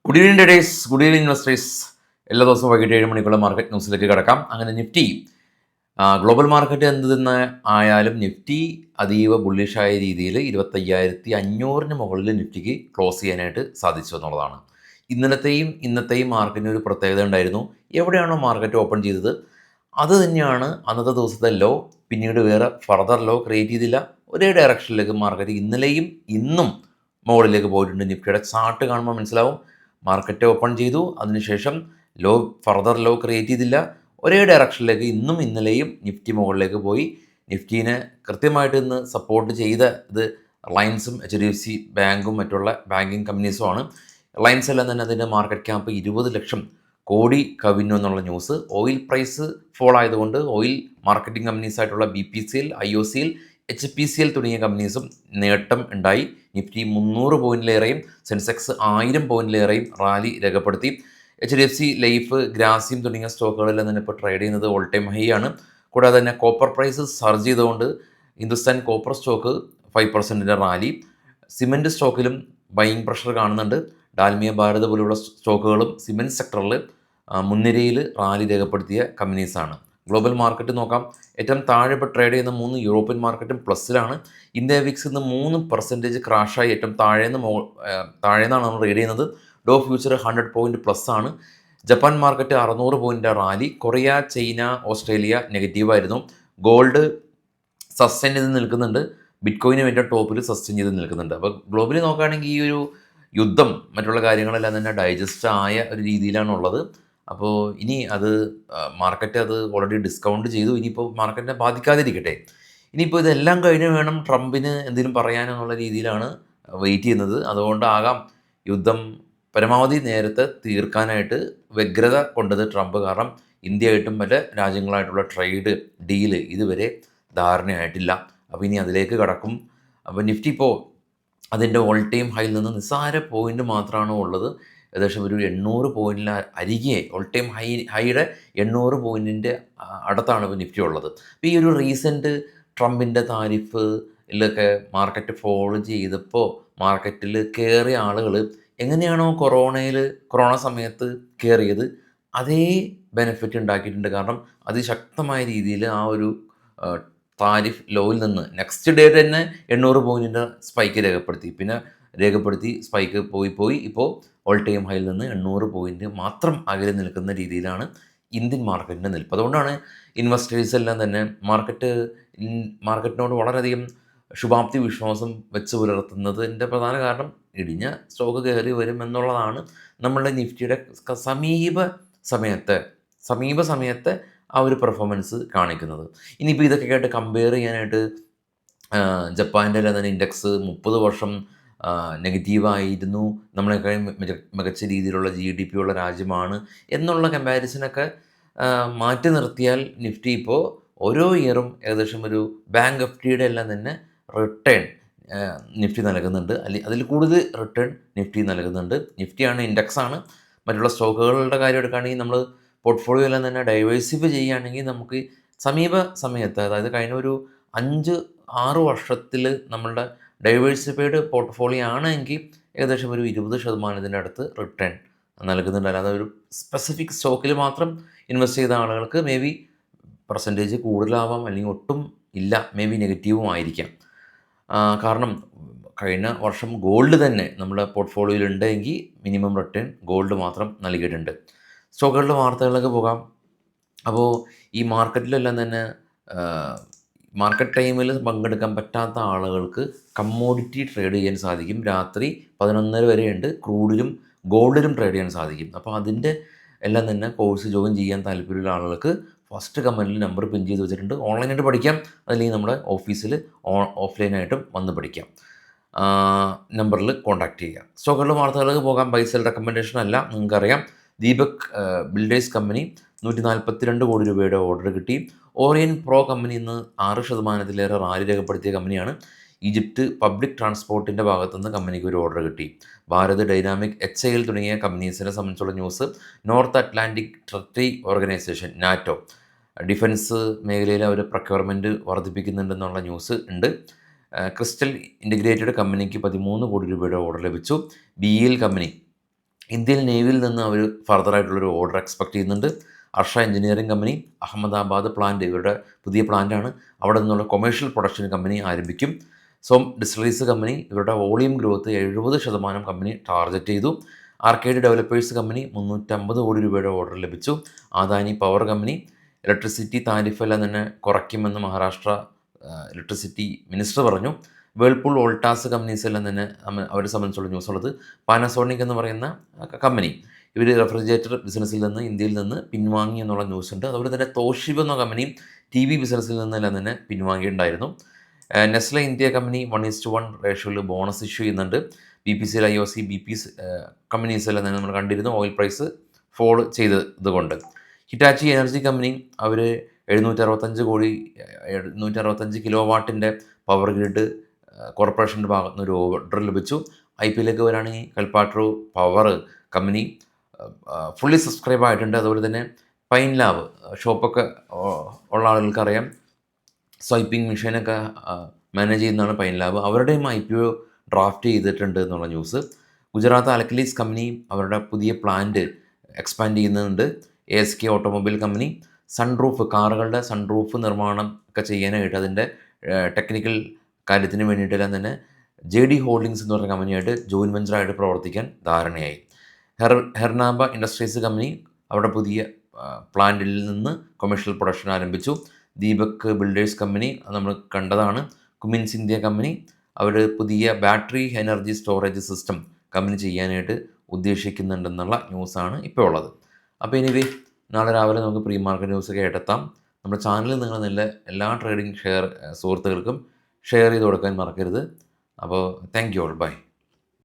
Good evening days, good evening investors. എല്ലാ ദിവസവും വൈകിട്ട് 7 മണിക്കുള്ള മാർക്കറ്റ് ന്യൂസിലേക്ക് കിടക്കാം. അങ്ങനെ നിഫ്റ്റി ഗ്ലോബൽ മാർക്കറ്റ് എന്ത് തന്നെ ആയാലും നിഫ്റ്റി അതീവ ബുള്ളിഷായ രീതിയിൽ 25,500 മുകളിൽ നിഫ്റ്റിക്ക് ക്ലോസ് ചെയ്യാനായിട്ട് സാധിച്ചു എന്നുള്ളതാണ്. ഇന്നത്തെയും മാർക്കറ്റിന് ഒരു പ്രത്യേകത ഉണ്ടായിരുന്നു. എവിടെയാണോ മാർക്കറ്റ് ഓപ്പൺ ചെയ്തത് അത് തന്നെയാണ് അന്നത്തെ ദിവസത്തെ ലോ. പിന്നീട് വേറെ ഫർദർ ലോ ക്രിയേറ്റ് ചെയ്തില്ല. ഒരേ ഡയറക്ഷനിലേക്ക് മാർക്കറ്റ് ഇന്നലെയും ഇന്നും മുകളിലേക്ക് പോയിട്ടുണ്ട്. നിഫ്റ്റിയുടെ ചാർട്ട് കാണുമ്പോൾ മനസ്സിലാവും. മാർക്കറ്റ് ഓപ്പൺ ചെയ്തു, അതിനുശേഷം ഫർദർ ലോ ക്രിയേറ്റ് ചെയ്തില്ല. ഒരേ ഡയറക്ഷനിലേക്ക് ഇന്നും ഇന്നലെയും നിഫ്റ്റി മുകളിലേക്ക് പോയി. നിഫ്റ്റീനെ കൃത്യമായിട്ട് ഇന്ന് സപ്പോർട്ട് ചെയ്ത ഇത് റിലയൻസും HDFC ബാങ്കും മറ്റുള്ള ബാങ്കിങ് കമ്പനീസുമാണ്. റിലയൻസ് എല്ലാം തന്നെ അതിൻ്റെ മാർക്കറ്റ് ക്യാപ്പ് 20 ലക്ഷം കോടി കവിഞ്ഞു എന്നുള്ള ന്യൂസ്. ഓയിൽ പ്രൈസ് ഫോൾ ആയതുകൊണ്ട് ഓയിൽ മാർക്കറ്റിംഗ് കമ്പനീസായിട്ടുള്ള BPCL, IOCL, HPCL തുടങ്ങിയ കമ്പനീസും നേട്ടം ഉണ്ടായി. നിഫ്റ്റി 300 പോയിന്റിലേറെയും സെൻസെക്സ് 1000 പോയിന്റിലേറെയും റാലി രേഖപ്പെടുത്തി. HDFC ലൈഫ്, ഗ്രാസിം തുടങ്ങിയ സ്റ്റോക്കുകളെല്ലാം തന്നെ ഇപ്പോൾ ട്രേഡ് ചെയ്യുന്നത് ഓൾ ടൈം ഹൈ ആണ്. കൂടാതെ തന്നെ കോപ്പർ പ്രൈസ് സർജ് ചെയ്തുകൊണ്ട് Hindustan copper stock 5% rally. Cement സ്റ്റോക്കിലും ബൈയിങ് പ്രഷർ കാണുന്നുണ്ട്. ഡാൽമിയ ഭാരത് പോലുള്ള സ്റ്റോക്കുകളും സിമൻറ്റ് സെക്ടറിൽ മുൻനിരയിൽ റാലി രേഖപ്പെടുത്തിയ കമ്പനീസാണ്. ഗ്ലോബൽ മാർക്കറ്റ് നോക്കാം. ഏറ്റവും താഴെ ഇപ്പോൾ ട്രേഡ് ചെയ്യുന്ന 3 യൂറോപ്യൻ മാർക്കറ്റും പ്ലസ്സിലാണ്. ഇന്ത്യ വിക്സ് ഇന്ന് 3% ക്രാഷായി ഏറ്റവും താഴേന്നാണ് നമ്മൾ റീഡ് ചെയ്യുന്നത്. ഡോ ഫ്യൂച്ചർ 100 പോയിൻറ്റ് പ്ലസ് ആണ്. Japan market 600 point rally. Korea, China, Australia നെഗറ്റീവായിരുന്നു. ഗോൾഡ് സസ്റ്റെയിൻ ചെയ്ത് നിൽക്കുന്നുണ്ട്. ബിറ്റ്കോയിന് വേണ്ടി ടോപ്പിൽ സസ്റ്റെയിൻ ചെയ്ത് നിൽക്കുന്നുണ്ട്. അപ്പോൾ ഗ്ലോബലി നോക്കുകയാണെങ്കിൽ ഈ ഒരു യുദ്ധം മറ്റുള്ള കാര്യങ്ങളെല്ലാം തന്നെ ഡൈജസ്റ്റ് ആയ ഒരു രീതിയിലാണുള്ളത്. അപ്പോൾ ഇനി അത് മാർക്കറ്റ് അത് ഓൾറെഡി ഡിസ്കൗണ്ട് ചെയ്തു. ഇനിയിപ്പോൾ മാർക്കറ്റിനെ ബാധിക്കാതിരിക്കട്ടെ. ഇനിയിപ്പോൾ ഇതെല്ലാം കഴിഞ്ഞ് വേണം ട്രംപിന് എന്തെങ്കിലും പറയാനെന്നുള്ള രീതിയിലാണ് വെയിറ്റ് ചെയ്യുന്നത്. അതുകൊണ്ടാകാം യുദ്ധം പരമാവധി നേരത്തെ തീർക്കാനായിട്ട് വ്യഗ്രത കൊണ്ടത് ട്രംപ്. കാരണം ഇന്ത്യയായിട്ടും മറ്റ് രാജ്യങ്ങളായിട്ടുള്ള ട്രേഡ് ഡീല് ഇതുവരെ ധാരണയായിട്ടില്ല. അപ്പോൾ ഇനി അതിലേക്ക് കടക്കും. അപ്പോൾ നിഫ്റ്റി ഇപ്പോൾ അതിൻ്റെ ഓൾ ടൈം ഹൈയിൽ നിന്ന് നിസ്സാര പോയിൻ്റ് മാത്രമാണ് ഉള്ളത്. ഏകദേശം ഒരു 800 പോയിൻറ്റിൽ അരികെ ഓൾ ടൈം ഹൈയുടെ 800 പോയിൻറ്റിൻ്റെ അടുത്താണ് ഇപ്പോൾ നിഫ്റ്റി ഉള്ളത്. അപ്പോൾ ഈ ഒരു റീസെൻറ്റ് ട്രംപിൻ്റെ താരിഫിലൊക്കെ മാർക്കറ്റ് ഫോൾ ചെയ്തപ്പോൾ മാർക്കറ്റിൽ കയറിയ ആളുകൾ എങ്ങനെയാണോ കൊറോണ സമയത്ത് കയറിയത് അതേ ബെനിഫിറ്റ് ഉണ്ടാക്കിയിട്ടുണ്ട്. കാരണം അതിശക്തമായ രീതിയിൽ ആ ഒരു താരിഫ് ലോയിൽ നിന്ന് നെക്സ്റ്റ് ഡേ തന്നെ 800 പോയിൻറ്റിൻ്റെ സ്പൈക്ക് രേഖപ്പെടുത്തി സ്പൈക്ക് പോയി ഇപ്പോൾ ഓൾ ടൈം ഹൈയിൽ നിന്ന് 800 പോയിൻറ്റ് മാത്രം അകലെ നിൽക്കുന്ന രീതിയിലാണ് ഇന്ത്യൻ മാർക്കറ്റിൻ്റെ നിൽപ്പ്. അതുകൊണ്ടാണ് ഇൻവെസ്റ്റേഴ്സ് എല്ലാം തന്നെ മാർക്കറ്റിനോട് വളരെയധികം ശുഭാപ്തി വിശ്വാസം വെച്ച് പുലർത്തുന്നതിൻ്റെ പ്രധാന കാരണം ഇടിഞ്ഞ സ്റ്റോക്ക് കയറി വരും എന്നുള്ളതാണ്. നമ്മളുടെ നിഫ്റ്റിയുടെ സമീപ സമയത്തെ ആ ഒരു പെർഫോമൻസ് കാണിക്കുന്നത്. ഇനിയിപ്പോൾ ഇതൊക്കെ ആയിട്ട് കമ്പയർ ചെയ്യാനായിട്ട് ജപ്പാൻ്റെ എല്ലാം തന്നെ ഇൻഡെക്സ് 30 വർഷം നെഗറ്റീവായിരുന്നു, നമ്മളെക്കാളും മികച്ച രീതിയിലുള്ള GDP ഉള്ള രാജ്യമാണ് എന്നുള്ള കമ്പാരിസനൊക്കെ മാറ്റി നിർത്തിയാൽ നിഫ്റ്റി ഇപ്പോൾ ഓരോ ഇയറും ഏകദേശം ഒരു ബാങ്ക് FDയുടെ എല്ലാം തന്നെ റിട്ടേൺ നിഫ്റ്റി നൽകുന്നുണ്ട്. അതിൽ കൂടുതൽ റിട്ടേൺ നിഫ്റ്റി നൽകുന്നുണ്ട്. നിഫ്റ്റിയാണ് ഇൻഡെക്സാണ്. മറ്റുള്ള സ്റ്റോക്കുകളുടെ കാര്യം എടുക്കുകയാണെങ്കിൽ നമ്മൾ പോർട്ട്ഫോളിയോ എല്ലാം തന്നെ ഡൈവേഴ്സിഫൈ ചെയ്യുകയാണെങ്കിൽ നമുക്ക് സമയത്ത് അതായത് കഴിഞ്ഞ ഒരു 5-6 വർഷത്തിൽ നമ്മളുടെ ഡൈവേഴ്സിഫൈഡ് പോർട്ട്ഫോളിയോ ആണെങ്കിൽ ഏകദേശം ഒരു 20% അടുത്ത് റിട്ടേൺ നൽകുന്നുണ്ട്. അല്ലാതെ ഒരു സ്പെസിഫിക് സ്റ്റോക്കിൽ മാത്രം ഇൻവെസ്റ്റ് ചെയ്ത ആളുകൾക്ക് മേ ബി പെർസെൻറ്റേജ് കൂടുതലാവാം, അല്ലെങ്കിൽ ഒട്ടും ഇല്ല, മേ ബി നെഗറ്റീവും ആയിരിക്കാം. കാരണം കഴിഞ്ഞ വർഷം ഗോൾഡ് തന്നെ നമ്മുടെ പോർട്ട്ഫോളിയോയിൽ ഉണ്ടെങ്കിൽ മിനിമം റിട്ടേൺ ഗോൾഡ് മാത്രം നൽകിയിട്ടുണ്ട്. സ്റ്റോക്കുകളുടെ വാർത്തകളിലേക്ക് പോകാം. അപ്പോൾ ഈ മാർക്കറ്റിലെല്ലാം തന്നെ മാർക്കറ്റ് ടൈമിൽ പങ്കെടുക്കാൻ പറ്റാത്ത ആളുകൾക്ക് കമ്മോഡിറ്റി ട്രേഡ് ചെയ്യാൻ സാധിക്കും. രാത്രി 11:30 വരെയുണ്ട്. ക്രൂഡിലും ഗോൾഡിലും ട്രേഡ് ചെയ്യാൻ സാധിക്കും. അപ്പോൾ അതിൻ്റെ എല്ലാം തന്നെ കോഴ്സ് ജോയിൻ ചെയ്യാൻ താല്പര്യമുള്ള ആളുകൾക്ക് ഫസ്റ്റ് കമൻറ്റിൽ നമ്പർ പിൻ ചെയ്ത് വെച്ചിട്ടുണ്ട്. ഓൺലൈനായിട്ട് പഠിക്കാം, അല്ലെങ്കിൽ നമ്മുടെ ഓഫീസിൽ ഓഫ്ലൈനായിട്ടും വന്ന് പഠിക്കാം. നമ്പറിൽ കോൺടാക്റ്റ് ചെയ്യുക. സ്റ്റോക്കുകളുടെ വാർത്തകളിലേക്ക് പോകാം. ബൈ സെൽ റെക്കമെൻഡേഷൻ അല്ല, നിങ്ങൾക്കറിയാം. ദീപക് ബിൽഡേഴ്സ് കമ്പനി 142 കോടി രൂപയുടെ ഓർഡർ കിട്ടി. ഓറിയൻ പ്രോ കമ്പനി ഇന്ന് 6%-ലേറെ റാലി രേഖപ്പെടുത്തിയ കമ്പനിയാണ്. ഈജിപ്റ്റ് പബ്ലിക് ട്രാൻസ്പോർട്ടിൻ്റെ ഭാഗത്തുനിന്ന് കമ്പനിക്ക് ഒരു ഓർഡർ കിട്ടി. ഭാരത് ഡൈനാമിക്, HAL തുടങ്ങിയ കമ്പനീസിനെ സംബന്ധിച്ചുള്ള news. North Atlantic treaty organisation NATO defence മേഖലയിൽ അവർ പ്രൊക്യൂർമെൻറ്റ് വർദ്ധിപ്പിക്കുന്നുണ്ടെന്നുള്ള ന്യൂസ് ഉണ്ട്. ക്രിസ്റ്റൽ ഇൻ്റഗ്രേറ്റഡ് കമ്പനിക്ക് 13 കോടി രൂപയുടെ ഓർഡർ ലഭിച്ചു. BEL കമ്പനി ഇന്ത്യൻ നേവിയിൽ നിന്ന് അവർ ഫർദറായിട്ടുള്ളൊരു ഓർഡർ എക്സ്പെക്ട് ചെയ്യുന്നുണ്ട്. Harsha engineering company Ahmedabad plant ഇവരുടെ പുതിയ പ്ലാന്റാണ്. അവിടെ നിന്നുള്ള കൊമേഴ്ഷ്യൽ പ്രൊഡക്ഷൻ കമ്പനി ആരംഭിക്കും. സോം ഡിസ്റ്റിലറീസ് കമ്പനി ഇവരുടെ വോളിയം ഗ്രോത്ത് 70% കമ്പനി ടാർഗറ്റ് ചെയ്തു. ആർക്കേഡ് ഡെവലപ്പേഴ്സ് കമ്പനി 350 കോടി രൂപയുടെ ഓർഡർ ലഭിച്ചു. അദാനി പവർ കമ്പനി ഇലക്ട്രിസിറ്റി താരിഫെല്ലാം തന്നെ കുറയ്ക്കുമെന്ന് മഹാരാഷ്ട്ര ഇലക്ട്രിസിറ്റി മിനിസ്റ്റർ പറഞ്ഞു. വേൾപൂൾ വോൾട്ടാസ് കമ്പനീസ് എല്ലാം തന്നെ അവരെ സംബന്ധിച്ചുള്ള ന്യൂസ് ഉള്ളത്. പാനസോണിക് എന്ന് പറയുന്ന കമ്പനി ഇവർ റെഫ്രിജറേറ്റർ ബിസിനസ്സിൽ നിന്ന് ഇന്ത്യയിൽ നിന്ന് പിൻവാങ്ങി എന്നുള്ള ന്യൂസ് ഉണ്ട്. അതുപോലെ തന്നെ തോഷിബ എന്ന കമ്പനിയും ടി വി ബിസിനസ്സിൽ നിന്നെല്ലാം തന്നെ പിൻവാങ്ങിയിട്ടുണ്ടായിരുന്നു. നെസ്ലെ ഇന്ത്യ കമ്പനി 1:1 റേഷ്യോയിൽ ബോണസ് ഇഷ്യൂ ചെയ്യുന്നുണ്ട്. B P C L, IOC, B P companies എല്ലാം തന്നെ നമ്മൾ കണ്ടിരുന്നു ഓയിൽ പ്രൈസ് ഫോൾ ചെയ്തതുകൊണ്ട്. ഹിറ്റാച്ചി എനർജി കമ്പനി അവർ 765 കിലോ വാട്ടിൻ്റെ പവർ ഗ്രിഡ് കോർപ്പറേഷൻ്റെ ഭാഗത്തു നിന്ന് ഒരു ഓർഡർ ലഭിച്ചു. IPL വരാണെങ്കിൽ Kalpataru power company fully subscribe ആയിട്ടുണ്ട്. അതുപോലെ തന്നെ പൈൻ ലാബ് ഷോപ്പൊക്കെ ഉള്ള ആളുകൾക്കറിയാം, സ്വൈപ്പിംഗ് മെഷീനൊക്കെ മാനേജ് ചെയ്യുന്നതാണ് പൈൻ ലാബ്. അവരുടെയും IPO ഡ്രാഫ്റ്റ് ചെയ്തിട്ടുണ്ട് എന്നുള്ള ന്യൂസ്. ഗുജറാത്ത് അൽക്കലീസ് കമ്പനി അവരുടെ പുതിയ പ്ലാന്റ് എക്സ്പാൻഡ് ചെയ്യുന്നുണ്ട്. ASK ഓട്ടോമൊബൈൽ കമ്പനി സൺറൂഫ് കാറുകളുടെ സൺറൂഫ് നിർമ്മാണം ഒക്കെ ചെയ്യാനായിട്ട് അതിൻ്റെ ടെക്നിക്കൽ കാര്യത്തിന് വേണ്ടിയിട്ടെല്ലാം തന്നെ JD ഹോൾഡിങ്സ് എന്ന് പറഞ്ഞ കമ്പനിയായിട്ട് ജോയിൻറ്റ് വെഞ്ചറായിട്ട് പ്രവർത്തിക്കാൻ ധാരണയായി. ഹെർനാബ ഇൻഡസ്ട്രീസ് കമ്പനി അവരുടെ പുതിയ പ്ലാന്റിൽ നിന്ന് കൊമേഴ്ഷ്യൽ പ്രൊഡക്ഷൻ ആരംഭിച്ചു. ദീപക് ബിൽഡേഴ്സ് കമ്പനി നമ്മൾ കണ്ടതാണ്. കുമിൻസ് ഇന്ത്യ കമ്പനി അവർ പുതിയ battery energy storage system company ചെയ്യാനായിട്ട് ഉദ്ദേശിക്കുന്നുണ്ടെന്നുള്ള ന്യൂസാണ് ഇപ്പോൾ ഉള്ളത്. അപ്പോൾ എനിവേ നാളെ രാവിലെ നമുക്ക് പ്രീ മാർക്കറ്റ് ന്യൂസൊക്കെ കേട്ടെത്താം. നമ്മുടെ ചാനലിൽ നിങ്ങൾ നല്ല എല്ലാ ട്രേഡിംഗ് സുഹൃത്തുക്കൾക്കും ഷെയർ ചെയ്ത് കൊടുക്കാൻ മറക്കരുത്. അപ്പോൾ താങ്ക് യു ഓൾ, ബൈ.